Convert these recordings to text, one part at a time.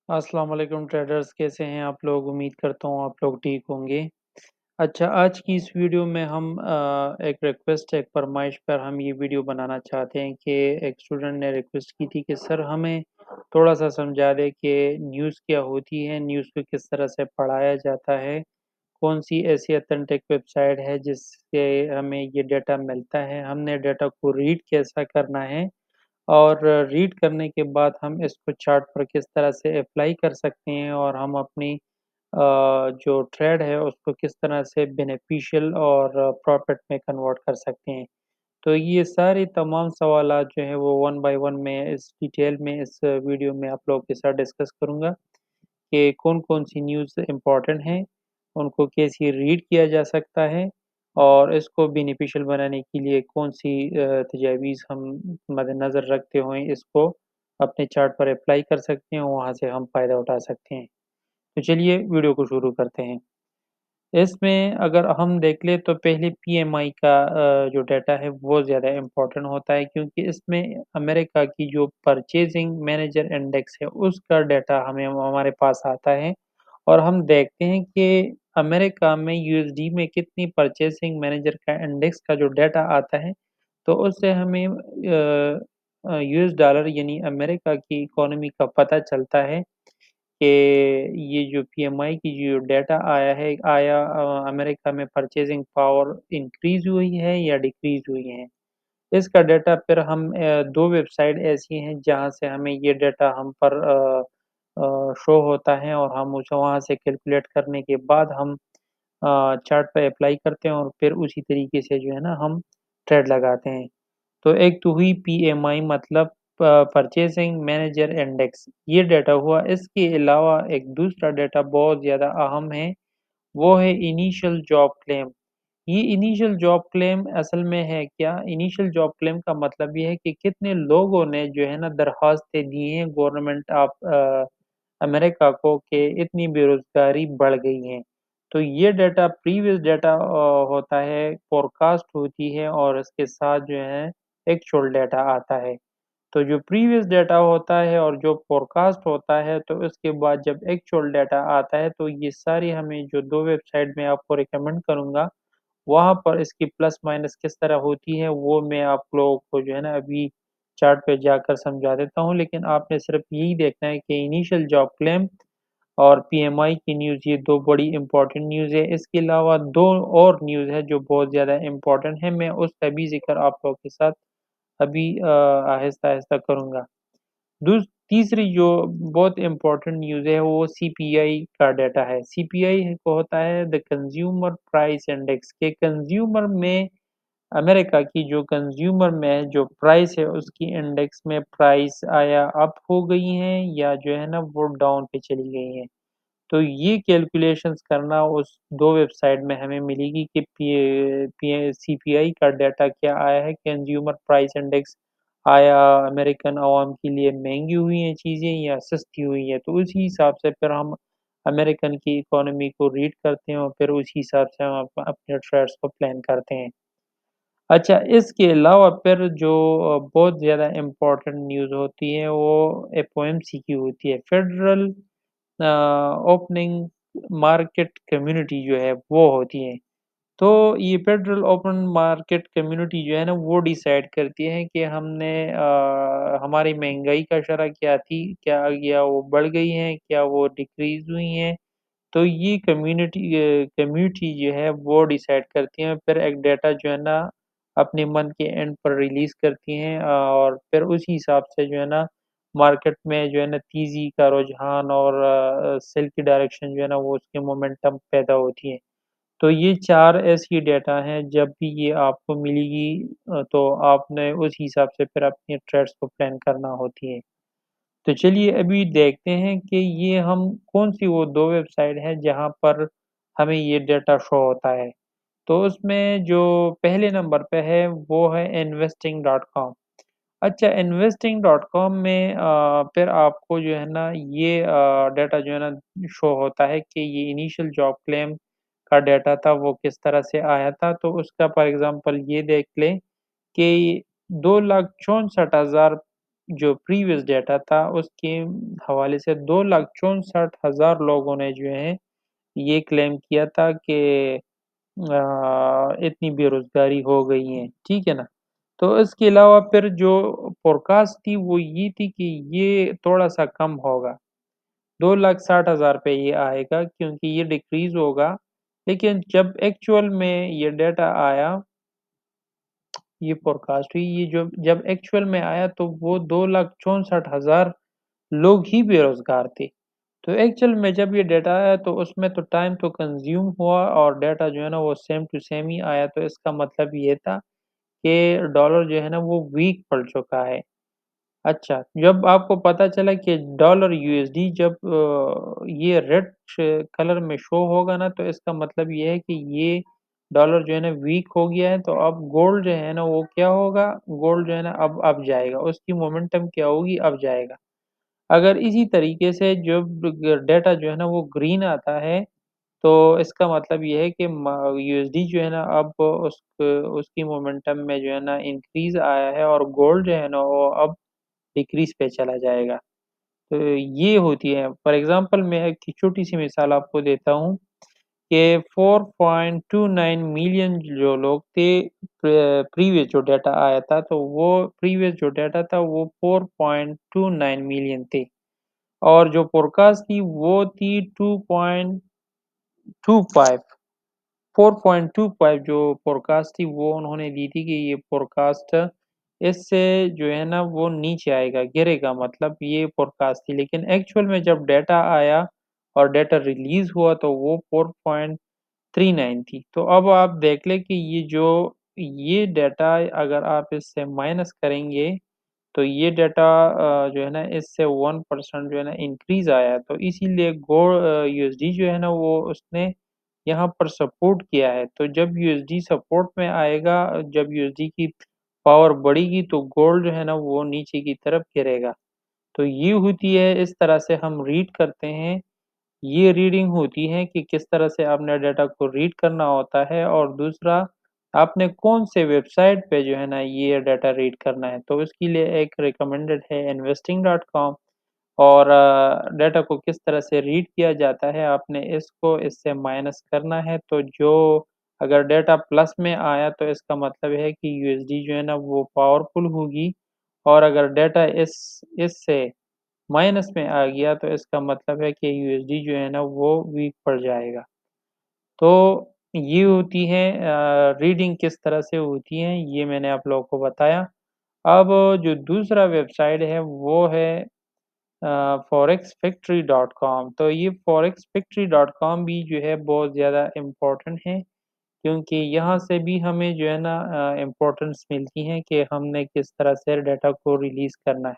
अस्सलाम वालेकुम ट्रेडर्स, कैसे हैं आप लोग? उम्मीद करता हूँ आप लोग ठीक होंगे। अच्छा, आज की इस वीडियो में हम एक रिक्वेस्ट, एक फ़रमाइश पर हम ये वीडियो बनाना चाहते हैं कि एक स्टूडेंट ने रिक्वेस्ट की थी कि सर हमें थोड़ा-सा समझा दें कि न्यूज़ क्या होती है, न्यूज़ को किस तरह से पढ़ाया जाता है, कौन-सी ऐसी ऑथेंटिक वेबसाइट है जिससे हमें ये डेटा मिलता है, हमने डेटा को रीड कैसा करना है और रीड करने के बाद हम इसको चार्ट पर किस तरह से अप्लाई कर सकते हैं और हम अपनी जो ट्रेड है उसको किस तरह से बेनिफिशियल और प्रॉफ़िट में कन्वर्ट कर सकते हैं। तो ये सारे तमाम सवालात जो हैं वो वन बाय वन मैं इस डिटेल में इस वीडियो में आप लोगों के साथ डिस्कस करूँगा कि कौन-कौन सी न्यूज़ इम्पोर्टेंट हैं, उनको कैसे रीड किया जा सकता है और इसको बेनिफिशियल बनाने के लिए कौन-सी तजावीज़ हम मद्देनज़र रखते हुए इसको अपने चार्ट पर अप्लाई कर सकते हैं और वहाँ से हम फ़ायदा उठा सकते हैं। तो चलिए वीडियो को शुरू करते हैं। इसमें अगर हम देख लें तो पहले पीएमआई का जो डाटा है वो ज़्यादा इम्पोर्टेंट होता है क्योंकि इसमें अमेरिका की जो परचेज़िंग मैनेजर इंडेक्स है उसका डाटा हमें हमारे पास आता है और हम देखते हैं कि अमेरिका में यूएसडी में कितनी परचेज़िंग मैनेजर का इंडेक्स का जो डाटा आता है, तो उससे हमें यूएस डॉलर यानी अमेरिका की इकोनॉमी का पता चलता है कि ये जो पीएमआई की जो डाटा आया अमेरिका में परचेज़िंग पावर इंक्रीज़ हुई है या डिक्रीज़ हुई है। इसका डाटा फिर हम 2 वेबसाइट ऐसी हैं जहाँ से हमें ये डाटा हम पर शो होता है और हम उसे वहाँ से कैलकुलेट करने के बाद हम चार्ट पे अप्लाई करते हैं और फिर उसी तरीके से जो है ना हम ट्रेड लगाते हैं। तो एक तो हुई पीएमआई मतलब परचेज़िंग मैनेजर इंडेक्स, ये डाटा हुआ। इसके अलावा एक दूसरा डाटा बहुत ज़्यादा अहम है, वो है इनिशियल जॉब क्लेम। ये इनिशियल जॉब क्लेम असल में है क्या? इनिशियल जॉब क्लेम का मतलब ये है कि कितने लोगों ने जो है ना दरख़्वास्तें दी हैं गवर्नमेंट ऑफ अमेरिका को कि इतनी बेरोज़गारी बढ़ गई है। तो ये डाटा प्रीवियस डाटा होता है, फ़ोरकास्ट होती है और इसके साथ जो है एक्चुअल डाटा आता है। तो जो प्रीवियस डाटा होता है और जो फ़ोरकास्ट होता है, तो उसके बाद जब एक्चुअल डाटा आता है, तो ये सारी हमें जो 2 वेबसाइट मैं आपको रिकमेंड करूँगा, वहाँ पर इसकी प्लस माइनस किस तरह होती है, वो मैं आप लोगों को जो है ना अभी चार्ट पे जाकर समझा देता हूँ। लेकिन आपने सिर्फ़ यही देखना है कि इनिशियल जॉब क्लेम और पीएमआई की न्यूज़, ये 2 बड़ी इम्पोर्टेंट न्यूज़ है। इसके अलावा 2 और न्यूज़ है जो बहुत ज़्यादा इम्पोर्टेंट है, मैं उसका भी ज़िक्र आप लोगों के साथ अभी आहिस्ता-आहिस्ता करूँगा। दूस तीसरी जो बहुत इम्पोर्टेंट न्यूज़ है वो सीपीआई का डाटा है। सीपीआई को होता है द कंज़्यूमर प्राइस इंडेक्स के कंज़्यूमर में अमेरिका की जो कंज़्यूमर में जो प्राइस है उसकी इंडेक्स में प्राइस आया अप हो गई हैं या जो है ना वो डाउन पे चली गई हैं। तो ये कैलकुलेशंस करना उस 2 वेबसाइट में हमें मिलेगी कि सीपीआई का डाटा क्या आया है, कंज़्यूमर प्राइस इंडेक्स आया अमेरिकन अवाम के लिए महँगी हुई हैं चीज़ें या सस्ती हुई हैं। तो उसी हिसाब से फिर हम अमेरिकन की इकोनॉमी को रीड करते हैं और फिर उसी हिसाब से हम अपने ट्रेड्स को प्लान करते हैं। अच्छा, इसके अलावा फिर जो बहुत ज़्यादा इम्पोर्टेंट न्यूज़ होती है वो एफओएमसी की होती है, फेडरल अ, ओपनिंग मार्केट कम्युनिटी जो है वो होती है। तो ये फेडरल ओपन मार्केट कम्युनिटी जो है ना वो डिसाइड करती है कि हमने हमारी महँगाई का शरह क्या थी, क्या वो बढ़ गई हैं, क्या वो डिक्रीज़ हुई हैं। तो ये कम्युनिटी जो है वो डिसाइड करती हैं, फिर एक डाटा जो है ना अपने मंथ के एंड पर रिलीज़ करती हैं और फिर उसी हिसाब से जो है ना मार्केट में जो है ना तेज़ी का रुझान और सेल की डायरेक्शन जो है ना वो उसकी मोमेंटम पैदा होती है। तो ये 4 ऐसी डाटा हैं जब भी ये आपको मिलेगी तो आपने उस हिसाब से फिर अपनी ट्रेड्स को प्लान करना होती है। तो चलिए अभी देखते हैं कि ये हम कौन-सी वो 2 वेबसाइट है जहाँ पर हमें ये डाटा शो होता है। तो उसमें जो पहले नंबर पे है वो है investing.com। अच्छा, investing.com में फिर आपको जो है ना ये डाटा जो है ना शो होता है कि ये इनिशियल जॉब क्लेम का डाटा था वो किस तरह से आया था। तो उसका फॉर एग्ज़ाम्पल ये देख लें कि 2,64,000 जो प्रीवियस डेटा था उसके हवाले से 2,64,000 लोगों ने जो है ये क्लेम किया था कि इतनी बेरोज़गारी हो गई है, ठीक है ना? तो इसके अलावा फिर जो फ़ोरकास्ट थी वो ये थी कि ये थोड़ा-सा कम होगा, 2,60,000 पे ये आएगा क्योंकि ये डिक्रीज़ होगा, लेकिन जब एक्चुअल में ये डेटा आया, ये फ़ोरकास्ट हुई, ये जो जब एक्चुअल में आया तो वो 2,64,000 लोग ही बेरोज़गार थे। तो एक्चुअल में जब ये डेटा आया तो उसमें तो टाइम तो कंज़्यूम हुआ और डेटा जो है ना वो सेम टू सेम ही आया, तो इसका मतलब ये था कि डॉलर जो है ना वो वीक पड़ चुका है। अच्छा, जब आपको पता चला कि डॉलर यूएसडी जब ये रेड कलर में शो होगा ना तो इसका मतलब ये है कि ये डॉलर जो है ना वीक हो गया है, तो अब गोल्ड जो है ना वो क्या होगा, गोल्ड जो है ना अब अप जाएगा, उसकी मोमेंटम क्या होगी, अप जाएगा। अगर इसी तरीके से जब डेटा जो है ना वो ग्रीन आता है, तो इसका मतलब ये है कि यूएसडी जो है ना अब उसकी मोमेंटम में जो है ना इंक्रीज़ आया है और गोल्ड जो है ना वो अब डिक्रीज़ पे चला जाएगा। तो ये होती है, फॉर एग्ज़ाम्पल मैं एक छोटी-सी मिसाल आपको देता हूँ कि 4.29 मिलियन जो लोग थे, प्रीवियस जो डेटा आया था, तो वो प्रीवियस जो डेटा था वो 4.29 मिलियन थे और जो फ़ोरकास्ट थी वो थी 2.25 4.25 जो फ़ोरकास्ट थी वो उन्होंने दी थी कि ये फ़ोरकास्ट इससे जो है ना वो नीचे आएगा, गिरेगा, मतलब ये फ़ोरकास्ट थी। लेकिन एक्चुअल में जब डेटा आया और डेटा रिलीज़ हुआ तो वो 4.39 थी। तो अब आप देख लें कि ये डेटा अगर आप इससे माइनस करेंगे तो ये डेटा जो है ना इससे 1% जो है ना इंक्रीज़ आया, तो इसीलिए यूएसडी जो है ना वो उसने यहाँ पर सपोर्ट किया है। तो जब यूएसडी सपोर्ट में आएगा, जब यूएसडी की पावर बढ़ेगी तो गोल्ड जो है ना वो नीचे की तरफ गिरेगा। तो ये होती है, इस तरह से हम रीड करते हैं। ये रीडिंग होती है कि किस तरह से आपने डाटा को रीड करना होता है और दूसरा आपने कौन से वेबसाइट पे जो है ना ये डाटा रीड करना है। तो उसके लिए एक रिकमेंडेड है investing.com और डाटा को किस तरह से रीड किया जाता है, आपने इसको इससे माइनस करना है। तो जो अगर डाटा प्लस में आया तो इसका मतलब है कि यूएसडी जो है ना वो पावरफुल होगी और अगर डाटा इससे माइनस में आ गया तो इसका मतलब है कि यूएसडी जो है ना वो वीक पड़ जाएगा। तो ये होती है रीडिंग किस तरह से होती है, ये मैंने आप लोगों को बताया। अब जो दूसरा वेबसाइट है वो है forexfactory.com। तो ये forexfactory.com भी जो है बहुत ज़्यादा इम्पोर्टेंट है क्योंकि यहाँ से भी हमें जो है ना इम्पोर्टेंस मिलती है कि हमने किस तरह से डाटा को रिलीज़ करना है।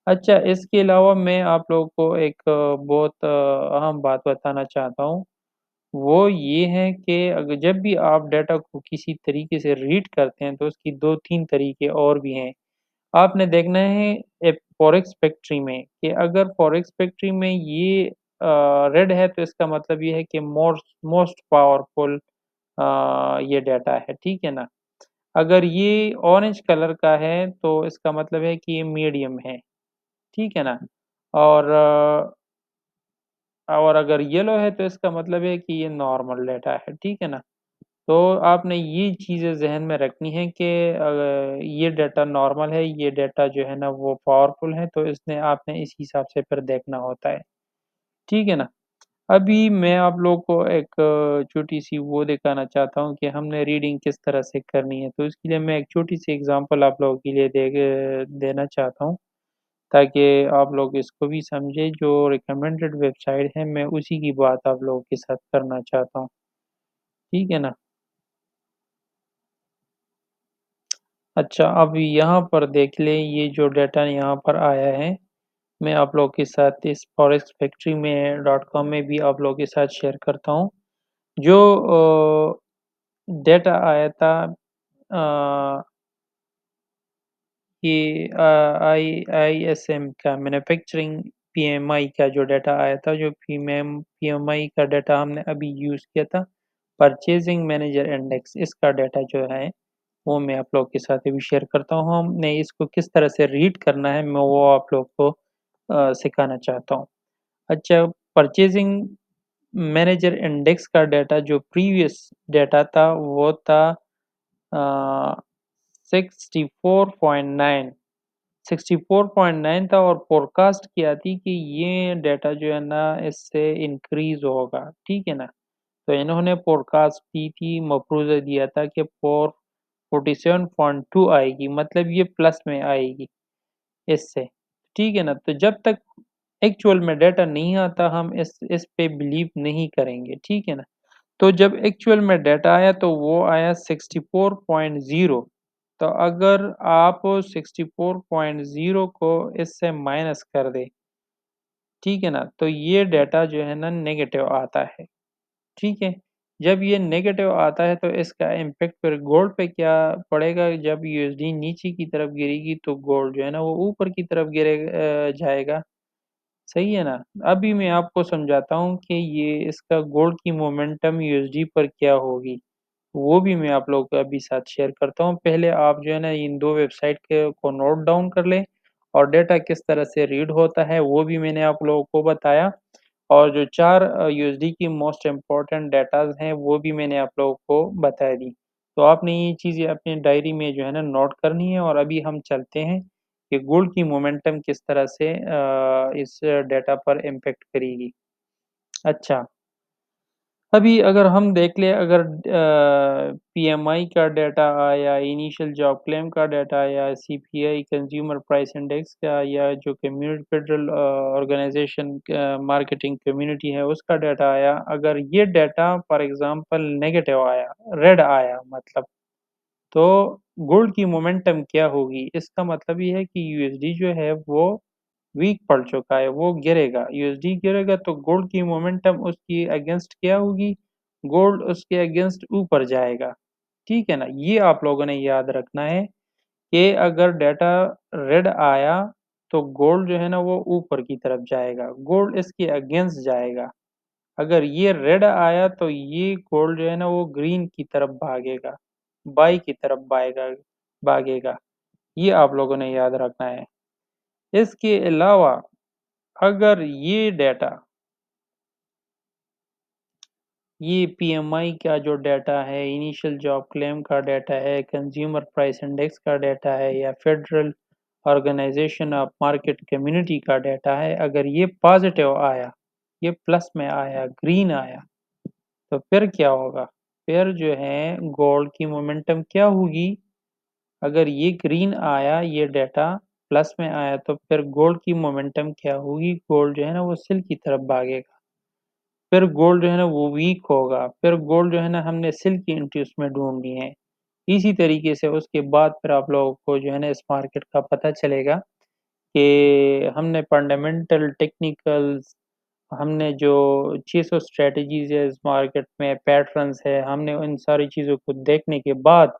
अच्छा, इसके अलावा मैं आप लोगों को एक बहुत अहम बात बताना चाहता हूँ, वो ये है कि जब भी आप डाटा को किसी तरीके से रीड करते हैं, तो उसकी 2-3 तरीके और भी हैं। आपने देखना है फॉरेक्स फैक्ट्री में कि अगर फॉरेक्स फैक्ट्री में ये रेड है, तो इसका मतलब ये है कि मोस्ट पावरफुल ये डाटा है, ठीक है ना? अगर ये ऑरेंज कलर का है, तो इसका मतलब है कि ये मीडियम है, ठीक है ना? और और अगर येलो है तो इसका मतलब है कि ये नॉर्मल डाटा है, ठीक है ना? तो आपने ये चीज़ें ज़हन में रखनी है कि ये डाटा नॉर्मल है, ये डाटा जो है ना वो पावरफुल है, तो इसने आपने इस हिसाब से फिर देखना होता है, ठीक है ना? अभी मैं आप लोग को एक छोटी-सी वो दिखाना चाहता हूँ कि हमने रीडिंग किस तरह से करनी है, तो इसके लिए मैं एक छोटी-सी एग्ज़ाम्पल आप लोगों के लिए देना चाहता हूँ। ताकि आप लोग इसको भी समझें, जो रिकमेंडेड वेबसाइट है मैं उसी की बात आप लोगों के साथ करना चाहता हूँ, ठीक है ना? अच्छा, अब यहाँ पर देख लें ये जो डाटा यहाँ पर आया है, मैं आप लोगों के साथ इस फॉरेक्स फैक्ट्री में .com में भी आप लोगों के साथ शेयर करता हूँ। जो डाटा आया था अ, कि आईएसएम का मैन्युफैक्चरिंग पीएमआई का जो डाटा आया था, जो पीएमआई का डाटा हमने अभी यूज़ किया था, परचेज़िंग मैनेजर इंडेक्स इसका डाटा जो है, वो मैं आप लोग के साथ अभी शेयर करता हूँ। हमने इसको किस तरह से रीड करना है, मैं वो आप लोग को सिखाना चाहता हूँ। अच्छा, परचेज़िंग मैनेजर इंडेक्स का डाटा जो प्रीवियस डाटा था वो था अ, 64.9 64.9 था और फ़ोरकास्ट किया थी कि ये डाटा जो है ना इससे इंक्रीज़ होगा, ठीक है ना? तो इन्होंने फ़ोरकास्ट दी थी, मफ़रूज़ा दिया था कि 47.2 आएगी, मतलब ये प्लस में आएगी इससे, ठीक है ना? तो जब तक एक्चुअल में डाटा नहीं आता हम इस पे बिलीव नहीं करेंगे, ठीक है ना? तो जब एक्चुअल में डाटा आया तो वो आया 64.0। तो अगर आप 64.0 को इससे माइनस कर दें, ठीक है ना? तो ये डाटा जो है ना नेगेटिव आता है, ठीक है? जब ये नेगेटिव आता है तो इसका इम्पैक्ट फिर गोल्ड पे क्या पड़ेगा, जब यूएसडी नीचे की तरफ गिरेगी तो गोल्ड जो है ना वो ऊपर की तरफ जाएगा, सही है ना? अभी मैं आपको समझाता हूँ कि ये इसका गोल्ड की मोमेंटम यूएसडी पर क्या होगी। वो भी मैं आप लोगों के अभी साथ शेयर करता हूँ। पहले आप जो है ना इन 2 वेबसाइट के को नोट डाउन कर लें और डेटा किस तरह से रीड होता है वो भी मैंने आप लोगों को बताया और जो 4 यूएसडी की मोस्ट इम्पोर्टेंट डेटाज़ हैं वो भी मैंने आप लोगों को बता दी। तो आपने ये चीज़ें अपनी डायरी में जो है ना नोट करनी है और अभी हम चलते हैं कि गोल्ड की मोमेंटम किस तरह से इस डेटा पर इम्पैक्ट करेगी। अच्छा, अभी अगर हम देख लें, अगर पीएमआई का डाटा आया, इनिशियल जॉब क्लेम का डाटा आया, सीपीआई कंज्यूमर प्राइस इंडेक्स का या जो community federal organization marketing community है उसका डाटा आया, अगर ये डाटा फॉर एग्जांपल नेगेटिव आया, रेड आया मतलब, तो गोल्ड की मोमेंटम क्या होगी? इसका मतलब ये है कि यूएसडी जो है वो वीक पड़ चुका है, वो गिरेगा। यूएसडी गिरेगा तो गोल्ड की मोमेंटम उसकी अगेंस्ट क्या होगी? गोल्ड उसके अगेंस्ट ऊपर जाएगा, ठीक है ना? ये आप लोगों ने याद रखना है कि अगर डाटा रेड आया, तो गोल्ड जो है ना वो ऊपर की तरफ जाएगा, गोल्ड इसके अगेंस्ट जाएगा। अगर ये रेड आया तो ये गोल्ड जो है ना वो ग्रीन की तरफ भागेगा, बाई की तरफ भागेगा। ये आप लोगों ने याद रखना है। इसके अलावा अगर ये डाटा, ये पीएमआई का जो डाटा है, इनिशियल जॉब क्लेम का डाटा है, कंज्यूमर प्राइस इंडेक्स का डाटा है या federal organization of market community का डाटा है, अगर ये पॉजिटिव आया, ये प्लस में आया, ग्रीन आया, तो फिर क्या होगा? फिर जो है गोल्ड की मोमेंटम क्या होगी? अगर ये ग्रीन आया, ये डाटा प्लस में आया, तो फिर गोल्ड की मोमेंटम क्या होगी? गोल्ड जो है ना वो सेल की तरफ भागेगा। फिर गोल्ड जो है ना वो वीक होगा, फिर गोल्ड जो है ना हमने सेल की एंट्री उसमें ढूँढनी है। इसी तरीके से उसके बाद फिर आप लोगों को जो है ना इस मार्केट का पता चलेगा कि हमने फंडामेंटल, टेक्निकल्स, हमने जो 600 स्ट्रैटेजीज़ है इस मार्केट में, पैटर्न्स है, हमने उन सारी चीज़ों को देखने के बाद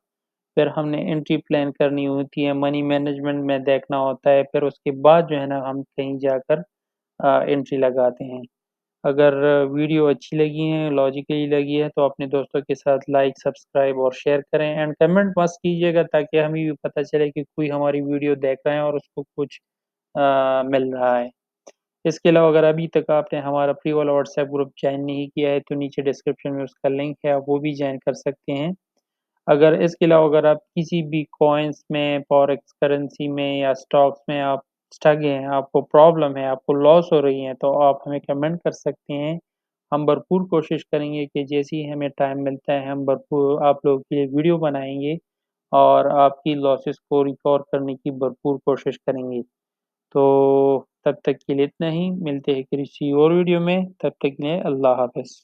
फिर हमने एंट्री प्लान करनी होती है, मनी मैनेजमेंट में देखना होता है, फिर उसके बाद जो है ना हम कहीं जाकर एंट्री लगाते हैं। अगर वीडियो अच्छी लगी है, लॉजिकली लगी है तो अपने दोस्तों के साथ लाइक, सब्सक्राइब और शेयर करें एंड कमेंट मस्ट कीजिएगा ताकि हमें भी पता चले कि कोई हमारी वीडियो देख रहा है और उसको कुछ मिल रहा है। इसके अलावा अगर अभी तक आपने हमारा फ्री वाला व्हाट्सएप ग्रुप जॉइन नहीं किया है तो नीचे डिस्क्रिप्शन में उसका लिंक है, आप वो भी जॉइन कर सकते हैं। अगर इसके अलावा अगर आप किसी भी कॉइन्स में, फॉरेक्स करेंसी में या स्टॉक्स में आप स्टक हैं, आपको प्रॉब्लम है, आपको लॉस हो रही है, तो आप हमें कमेंट कर सकते हैं। हम भरपूर कोशिश करेंगे कि जैसे ही हमें टाइम मिलता है, हम भरपूर आप लोगों के लिए वीडियो बनाएँगे और आपकी लॉसेस को रिकवर करने की भरपूर कोशिश करेंगे। तो तब तक के लिए इतना ही, मिलते हैं किसी और वीडियो में, तब तक के लिए अल्लाह हाफ़िज़।